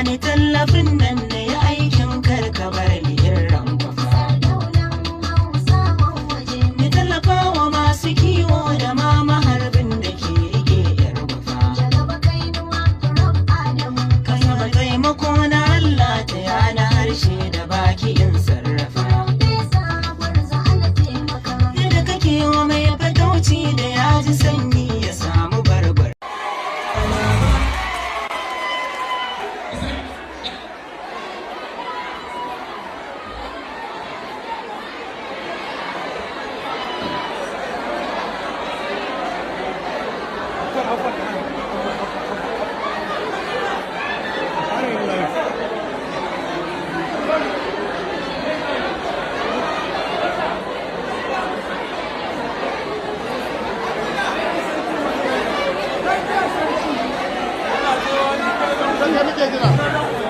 bani tallafin nan na yi aikin karka bar ni in rankwafa. Ni tallafawa masu kiwo da ma maharbin da ke rike yar gwafa. Ka saba taimako na Allah ta yana harshe da baki in sarrafa. Yadda kake wa mai fatauci da ya ji sanyi ya samu barbar. Muke jira.